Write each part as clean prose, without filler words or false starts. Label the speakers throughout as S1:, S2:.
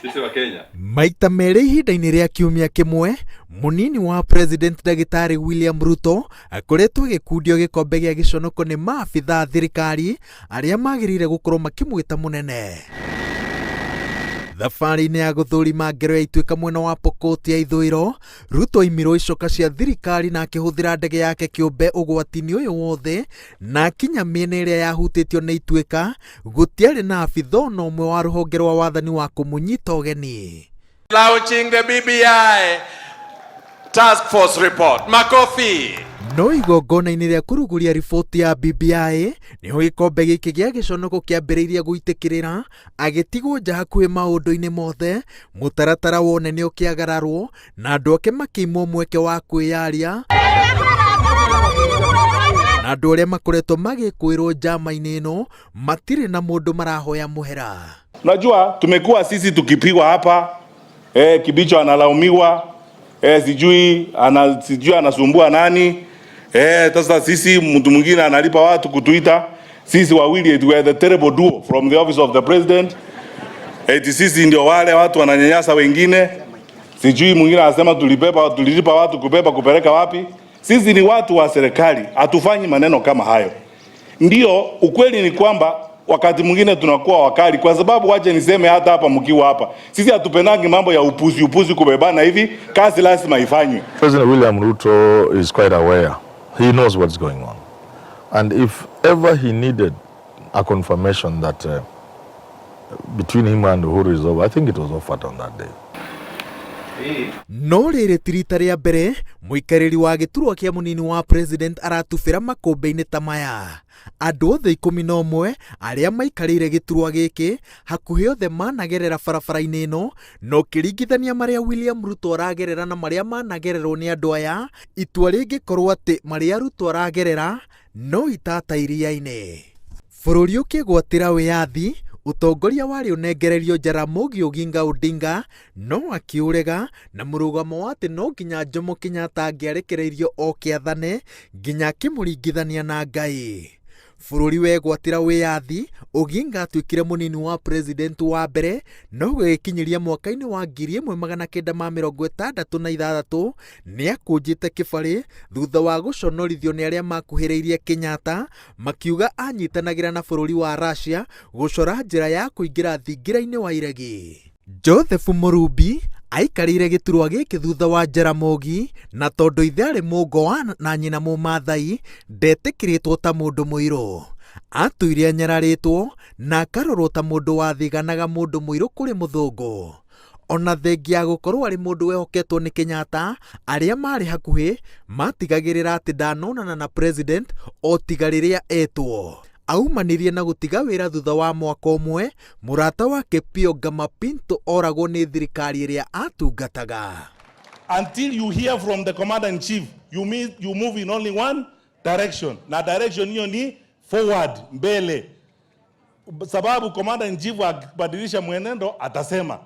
S1: Sisi wa Kenya.
S2: Maita merĩ ihinda-inĩ rĩa kiumia kĩmwe, munini wa President Dagitari William Ruto akoretwo agĩkundio gĩkombe gĩa gĩconoko nĩ maabitha thirikari arĩa magĩrĩire gũkorwo makĩmwĩta mũnene. Thabarĩ-inĩ ya gũthũrima ngero ya ituĩka mwena wa Pokot ya ithũĩro, Ruto imirwo icoka cia thirikari na akĩhũthĩra ndege yake kĩũmbe ũgwati-inĩ ũyũ wothe, na akinya mĩena ĩrĩa yahutĩtio nĩ ituĩka, gũtiarĩ na abitha ona ũmwe wa rũhonge rwa wathani wa kũmũnyita ũgeni.
S3: Launching the BBI Task Force report. Makofi.
S2: No igongona-inĩ rĩa kũrugũria riboti ya BBI nĩho gĩkombe gĩkĩ gĩa gĩconoko kĩambĩrĩirie gũitĩkĩrĩra, agĩtigwo nja hakuhĩ maũndũ-inĩ mothe, mũtaratara wone nĩ ũkĩagararwo na andũ ake makĩimwo mweke wa kwĩyaria, na andũ arĩa makoretwo magĩkwĩrwo njama-inĩ ĩno matirĩ na mũndũ marahoya mũhera.
S4: Unajua tumekuwa sisi tukipigwa hapa, Kibicho analaumiwa, sijui anasumbua nani, sasa sisi mtu mwingine analipa watu kutuita sisi wawili we are the terrible duo from the office of the president. Sisi ndio wale watu wananyanyasa wengine, sijui mwingine anasema tulilipa watu kupeleka wapi. Sisi ni watu wa serikali, hatufanyi maneno kama hayo. Ndio ukweli ni kwamba wakati mwingine tunakuwa wakali, kwa sababu waje niseme hata hapa mkiwa hapa, sisi hatupendangi mambo ya upuzi kubebana hivi, kazi lazima ifanywe.
S5: President William Ruto is quite aware. He knows what's going on. And if ever he needed a confirmation that between him and Uhuru is over, I think it was offered on that day.
S2: No rĩrĩ ti rita rĩa mbere mũikarĩri wa gĩturwa kĩa mũnini wa president aratubĩra makũmbĩ-inĩ ta maya. Andũ othe 11 arĩa maikarĩire gĩturwa gĩkĩ hakuhĩ othe managerera barabara-inĩ ĩno, no kĩringithania marĩa William Ruto aragerera na marĩa managererwo nĩ andũ aya, itua rĩngĩkorwo atĩ marĩa Ruto aragerera no itata iria-inĩ. Bũrũri ũkĩgwatĩra wĩyathi, utongoria wari unengererio Jaramogi Oginga Odinga no akiurega na mũrũgamo wa atĩ no nginya Jomo Kenyatta angĩarekereirio o kĩathane nginya akĩmũringithania na Ngai. Bũrũri wegwatĩra wĩyathi, Oginga atuĩkire mũnini wa president wa mbere, no gũgĩkinyiria mwaka-inĩ wa 1966 nĩ akũnjĩte kĩbarĩ thutha wa gũconorithio nĩ arĩa makuhĩrĩirie Kenyatta, makiuga anyitanagĩra na bũrũri wa Russia gũcora njĩra ya kũingĩra thingira-inĩ wa iregi. Joseph Mũrumbi aikarĩire gĩturwa gĩkĩ thutha wa Jaramogi, na tondũ ithe arĩ Mũngũa na nyina Mũmaathai, ndetĩkĩrĩtwo ta mũndũ mũirũ. Atuire anyararĩtwo na akarorwo ta mũndũ wathiganaga mũndũ mũirũ kũrĩ mũthũngũ. Ona thengia ya gũkorwo arĩ mũndũ wehoketwo nĩ Kenyatta, arĩa marĩ hakuhĩ matigagĩrĩra atĩ ndanonana na president o tiga rĩrĩa etwo. Aumanirie na gũtiga wĩra thutha wa mwaka ũmwe, mũrata wake Pio Gama Pinto oragwo nĩ thirikari ĩrĩa atungataga.
S4: Until you hear from the commander in chief, you move in only one direction, na direction hiyo ni forward, mbele. Sababu commander in chief akibadilisha mwenendo atasema,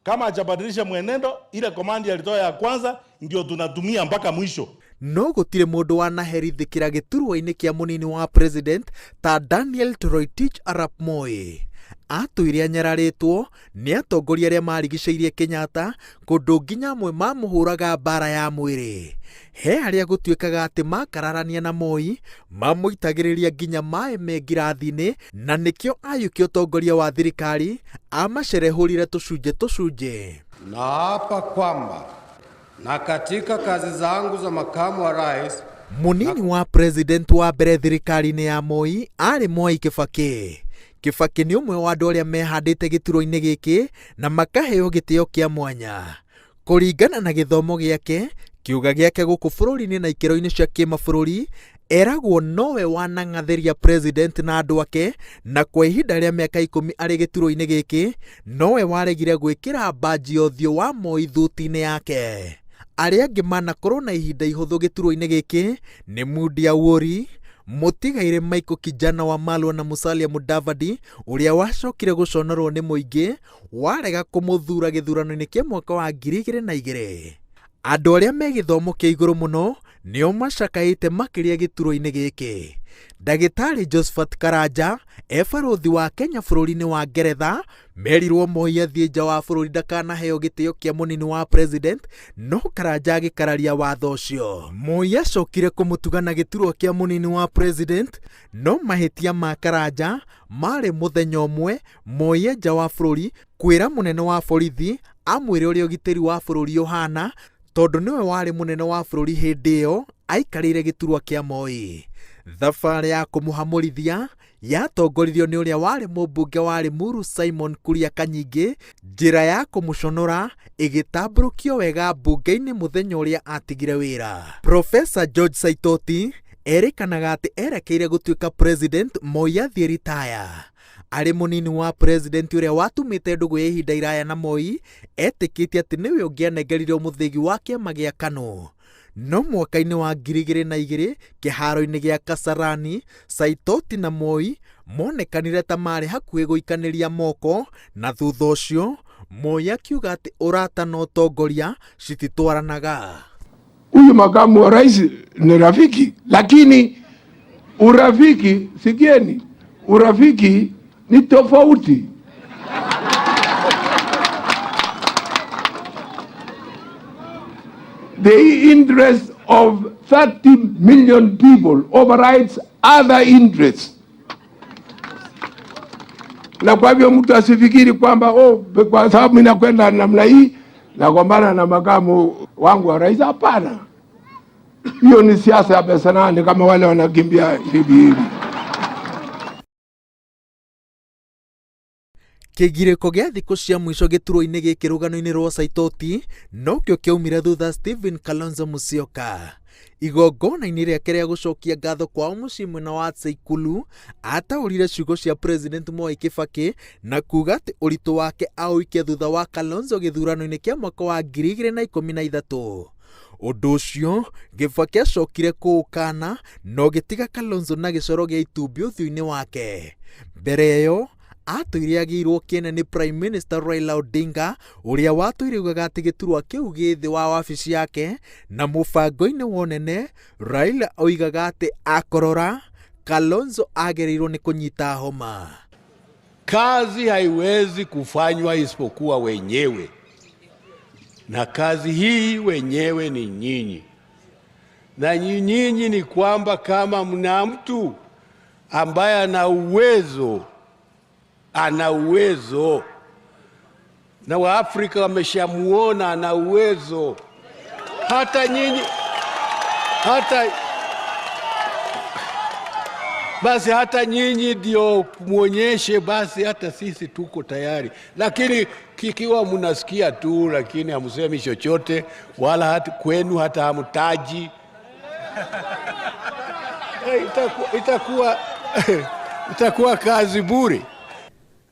S4: kama hajabadilisha mwenendo, ile komandi alitoa ya kwanza ndio tunatumia mpaka mwisho.
S2: No gũtirĩ mũndũ wanaherithĩkĩra gĩturwa-inĩ kĩa mũnini wa president ta Daniel Toroitich Arap Moi. Atũire anyararĩtwo nĩ atongoria arĩa marigicĩirie Kenyatta, kũndũ nginya amwe mamũhũraga mbara ya mwĩrĩ. He harĩa gũtuĩkaga atĩ makararania na Moi, mamũitagĩrĩria nginya maĩ me ngirathi-inĩ, na nĩkĩo ayũkia ũtongoria wa thirikari amacerehũrire tũcunjĩ.
S6: Na hapa kwamba na katika kazi zangu za makamu wa rais,
S2: munini wa president wa mbere thirikari-inĩ ya Moi arĩ Mwai Kibaki. Kibaki nĩ ũmwe wa andũ arĩa mehandĩte gĩturwa-inĩ gĩkĩ na makaheo gĩtĩo kĩa mwanya. Kũringana na gĩthomo gĩake, kiuga gĩake gũkũ bũrũri-inĩ na ikĩro-inĩ cia kĩmabũrũri, eragwo nowe wanang'athĩria president na andũ ake, na kwa ihinda rĩa mĩaka 10 arĩ gĩturwa-inĩ gĩkĩ, nowe waregire gwĩkĩra mbanji ũthiũ wa Moi thuti-inĩ yake. Arĩa angĩ manakorwo na ihinda ihũthũ gĩturwa-inĩ gĩkĩ nĩ Mudi Awori, mũtigaire Michael Kijana Wamalwa na Musalia Mudavadi, ũrĩa wacokire gũconorwo nĩ mũingĩ warega kũmũthura gĩthurano-inĩ kĩa mwaka wa 2002. Andũ arĩa me gĩthomo kĩa igũrũ mũno nĩo macakaĩte makĩria gĩturwa-inĩ gĩkĩ. Ndagĩtarĩ Josephat Karanja barũthi wa Kenya bũrũri-inĩ wa Ngeretha merirwo Moi athiĩ nja wa bũrũri ndakanaheo gĩtĩo kĩa mũnini wa president, no Karanja agĩkararia watho ũcio. Moi acokire kũmũtuga na gĩturwa kĩa mũnini wa president, no mahĩtia ma Karanja marĩ mũthenya ũmwe Moi nja wa bũrũri kwĩra mũnene wa borithi amwĩre ũrĩa ũgitĩri wa bũrũri ũhana, tondũ nĩwe warĩ mũnene wa bũrũri hĩndĩ ĩyo aikarĩire gĩturwa kĩa Moi. Thabarĩ ya kũmũhamũrithia yatongoririo nĩ ũrĩa warĩ mũmbunge wa Limuru Simon Kuria Kanyingĩ, njĩra ya kũmũconora ĩgĩtambũrũkio wega mbunge-inĩ mũthenya ũrĩa atigire wĩra. Profesa George Saitoti erĩkanaga atĩ erekeire gũtuĩka president Moi athiĩ ritaya. Arĩ mũnini wa president ũrĩa watumĩte ndũgũ ya ihinda iraya na Moi, etĩkĩtie atĩ nĩwe ũngĩanengeririo mũthĩgi wa kĩama gĩa KANU. No mwaka-inĩ wa 2002 kĩharo-inĩ gĩa Kasarani, Saitoti na Moi monekanire ta marĩ hakuhĩ gũikanĩria moko, na thutha ũcio Moi akiuga atĩ ũrata na ũtongoria cititwaranaga.
S1: Huyu makamu wa rais ni rafiki, lakini urafiki, sikieni, urafiki ni tofauti. The interest of 30 million people overrides other interests. Na kwa hivyo mtu asifikiri kwamba kwa sababu mimi nakwenda namna hii nagombana na makamu wangu wa rais. Hapana, hiyo ni siasa ya pesa nani, kama wale wanakimbia hivi.
S2: Kĩgirĩko gĩa thikũ cia mũico gĩturwa-inĩ gĩkĩ rũgano-inĩ rwa Saitoti nokĩo kĩaumire thutha Stephen Kalonzo Musyoka. Igongona-inĩ rĩake rĩa gũcokia ngatho kwao mũciĩ mwena wa Tsaikulu ataũrire ciugo cia president Mwai Kibaki na kuga atĩ ũritũ wake aũikia thutha wa Kalonzo gĩthurano-inĩ kĩa mwaka wa 2013. Ũndũ ũcio Kibaki acokire kũũkana no gĩtiga Kalonzo na gĩcoro gĩa itumbĩ ũthiũ-inĩ wake. Mbere ĩyo atũire agĩirwo kĩene nĩ Prime Minister Raila Odinga ũrĩa watũire ugaga atĩ gĩturwa kĩu gĩ thĩ wa wabici yake, na mũbango-inĩ wa ũnene Raila oigaga atĩ akorora Kalonzo agereirwo nĩ kũnyita homa.
S7: Kazi haiwezi kufanywa isipokuwa wenyewe, na kazi hii wenyewe ni nyinyi, na nyinyi ni kwamba kama mna mtu ambaye ana uwezo na Waafrika wameshamuona ana uwezo, hata nyinyi hata nyinyi ndio muonyeshe, basi hata sisi tuko tayari. Lakini kikiwa mnasikia tu lakini hamsemi chochote, wala hata kwenu hata hamtaji, itakuwa kazi bure.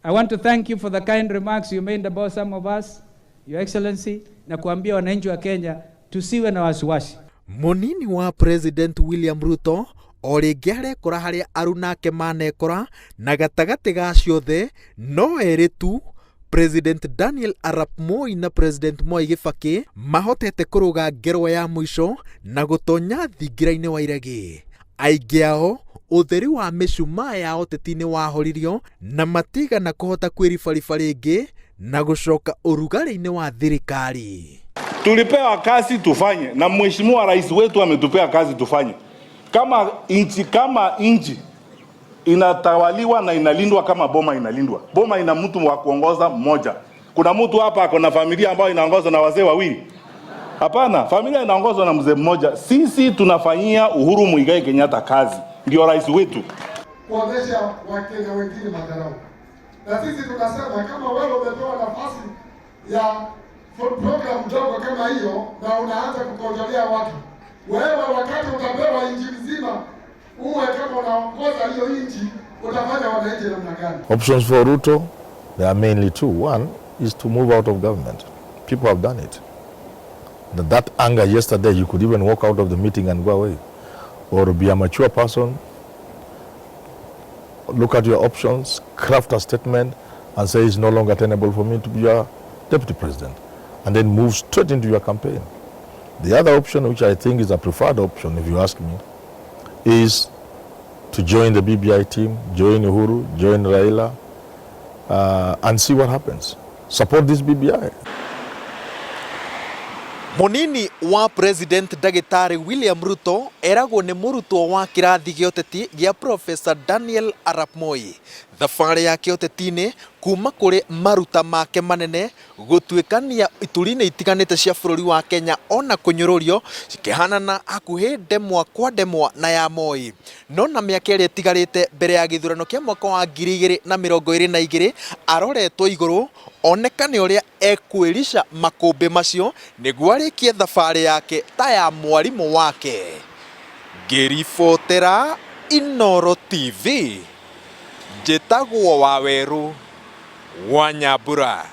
S8: I want to thank you for the kind remarks you made about some of us, Your Excellency, na kuambia wananchi wa Kenya tusiwe na wasiwasi.
S2: Munini wa President William Ruto orĩngĩ arekora harĩa arunake manekora, na gatagatĩ ga ciothe no erĩ tu President Daniel Arap Moi na President Mwai Kibaki mahotete kũrũga ngero ya mũico na gũtonya thingira-inĩ wa iregi. Aingĩ ao ũtheri wa mĩcumaa ya ũteti-inĩ wahoririo na matigana kũhota kwĩribariba rĩngĩ na gũcoka ũrugarĩ-inĩ wa thirikari.
S4: Tulipewa kazi tufanye, na mheshimiwa rais wetu ametupea kazi tufanye. Kama inchi inatawaliwa na inalindwa kama boma inalindwa. Boma ina mtu wa kuongoza mmoja. Kuna mtu hapa ako na familia ambayo inaongozwa na wazee wawili? Hapana, familia inaongozwa na mzee mmoja. Sisi tunafanyia Uhuru Muigai Kenyatta kazi, ndio rais wetu.
S9: Kuonesha Wakenya wengine madarau. Na sisi tunasema kama wewe umepewa nafasi ya program ndogo kama hiyo na unaanza kukojolea watu, wewe wakati utapewa nchi nzima uwe kama unaongoza hiyo nchi, utafanya wananchi namna gani?
S5: Options for Ruto, there are mainly two. One is to move out of government. People have done it. That anger yesterday, you could even walk out of the meeting and go away. Or be a mature person, look at your options, craft a statement and say it's no longer tenable for me to be your deputy president, and then move straight into your campaign. The other option, which I think is a preferred option, if you ask me, is to join the BBI team, join Uhuru, join Raila, and see what happens. Support this BBI.
S2: Munini wa President Dagitari William Ruto eragwo ni murutwo wa kirathi gia uteti gia Professor Daniel Arap Moi. Thabarĩ yake ũteti-inĩ kuma kũrĩ maruta make manene gũtuĩkania ituri-inĩ itiganĩte cia bũrũri wa Kenya ona kũnyũrũrio cikĩhanana hakuhĩ ndemwa kwa ndemwa na ya Moi. No na mĩaka ĩrĩa ĩtigarĩte mbere ya gĩthurano kĩa mwaka wa 2022 aroretwo igũrũ onekane ũrĩa ekwĩrisha makũmbĩ macio nĩguo arĩkie thabarĩ yake ta ya mwarimũ wake. Ngĩribotera Inooro TV, njĩtagwo Waweru wa Nyambura.